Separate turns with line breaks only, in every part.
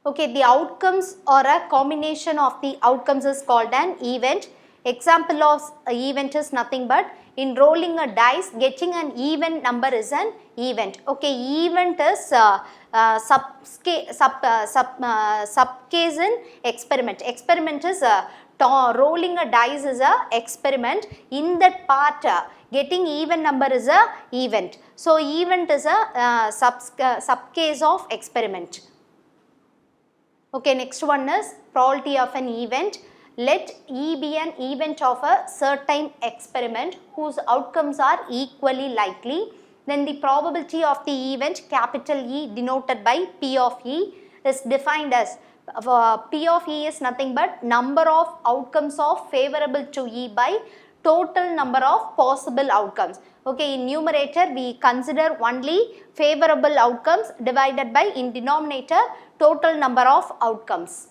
Okay, the outcomes or a combination of the outcomes is called an event. Example of event is nothing but in rolling a dice, getting an even number is an event. Okay, event is subcase in experiment. Experiment is rolling a dice is a experiment. In that part, getting even number is a event. So event is a subcase of experiment. Okay, next one is probability of an event. Let E be an event of a certain experiment whose outcomes are equally likely. Then the probability of the event, capital E denoted by P of E, is defined as P of E is nothing but number of outcomes of favorable to E by total number of possible outcomes. Okay, in numerator we consider only favorable outcomes divided by in denominator total number of outcomes.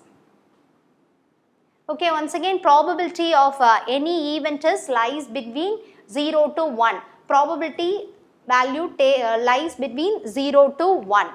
Okay, once again probability of any event is lies between 0 to 1. Probability value lies between 0 to 1.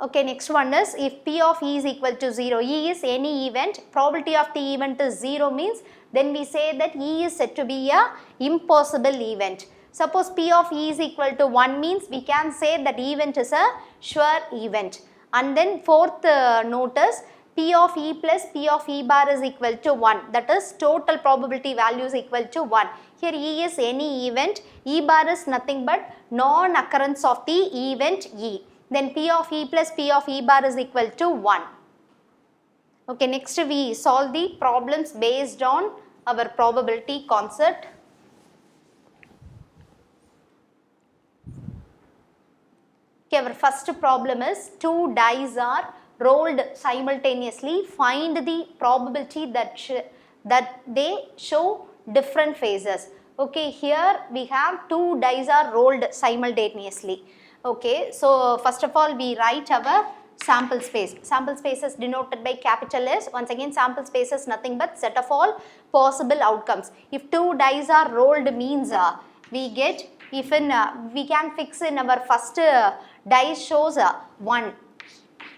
Okay, next one is if P of E is equal to 0, E is any event, probability of the event is 0 means then we say that E is said to be a impossible event. Suppose P of E is equal to 1 means we can say that event is a sure event. And then fourth note is P of E plus P of E bar is equal to 1. That is total probability value is equal to 1. Here E is any event, E bar is nothing but non-occurrence of the event E. Then P of E plus P of E bar is equal to 1. Okay, next we solve the problems based on our probability concept. Okay, our first problem is two dice are rolled simultaneously. Find the probability that they show different phases. Okay, here we have two dice are rolled simultaneously. Okay, so first of all we write our sample space. Sample space is denoted by capital S. Once again sample space is nothing but set of all possible outcomes. If two dice are rolled means we get, if in we can fix in our first dice shows 1.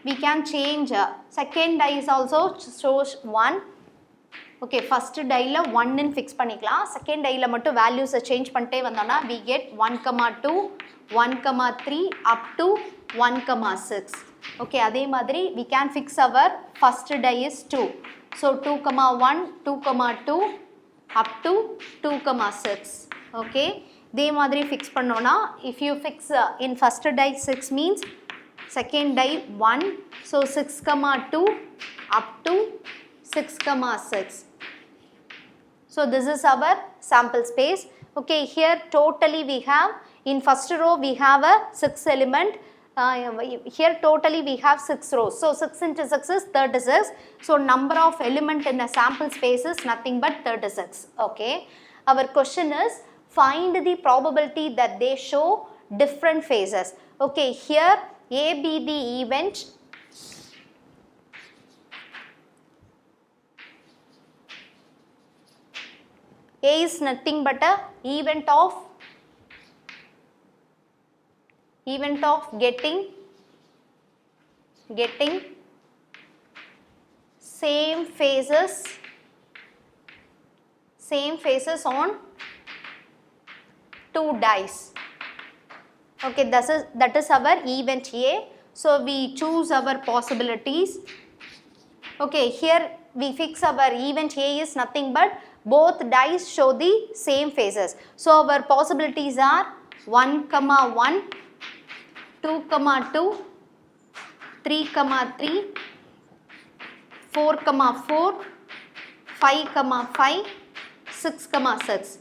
We can change second dice also shows 1. Okay, first die la 1 in fix பண்ணிக்கலாம். Second die la மட்டும் values change பண்ணிட்டே வந்தோம்னா we get 1, 2, 1, 3 up to 1, 6. Okay, அதே மாதிரி we can fix our first die is 2. So 2, 1, 2, 2 up to 2, 6. Okay, இதே மாதிரி fix பண்ணோம்னா if you fix in first die 6 means second die 1. So 6, 2 up to 6, 6. So this is our sample space. Okay, here totally we have in first row we have a 6 element. Here totally we have 6 rows. So 6 into 6 is 36. So number of element in a sample space is nothing but 36. Okay, our question is find the probability that they show different phases. Okay, here A be the event, A is nothing but a event of getting same phases on two dice. Okay, that is our event A. So we choose our possibilities. Okay, here we fix our event A is nothing but both dice show the same phases. So our possibilities are 1, 1, 2, 2, 3, 3, 4, 4, 5, 5, 6, 6.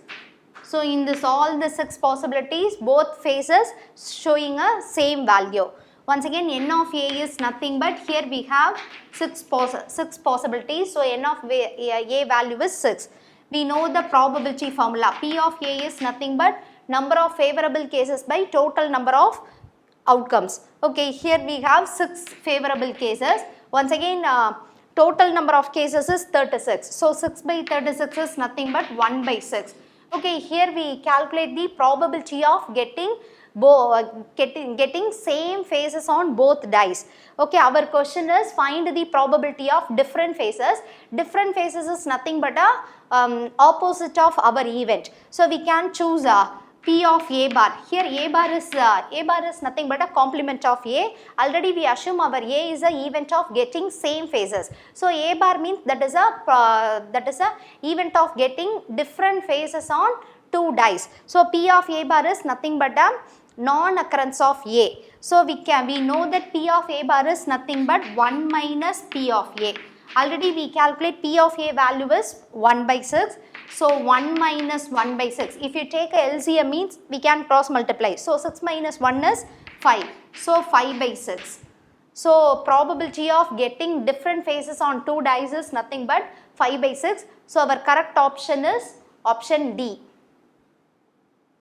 So in this all the 6 possibilities both phases showing a same value. Once again n of A is nothing but here we have 6 possibilities. So n of A value is 6. We know the probability formula. P of A is nothing but number of favorable cases by total number of outcomes. Okay, here we have 6 favorable cases. Once again total number of cases is 36. So 6 by 36 is nothing but 1 by 6. Okay, here we calculate the probability of getting getting same phases on both dice. Okay, our question is find the probability of different phases. Different phases is nothing but a opposite of our event. So we can choose P of A bar. Here A bar is nothing but a complement of A. Already we assume our A is a event of getting same phases. So A bar means that is a event of getting different phases on two dice. So P of A bar is nothing but a non-occurrence of A. So we know that P of A bar is nothing but 1 minus P of A. Already we calculate P of A value is 1 by 6. So 1 minus 1 by 6. If you take a LCM means we can cross multiply. So 6 minus 1 is 5. So 5 by 6. So probability of getting different phases on two dice is nothing but 5 by 6. So our correct option is option D.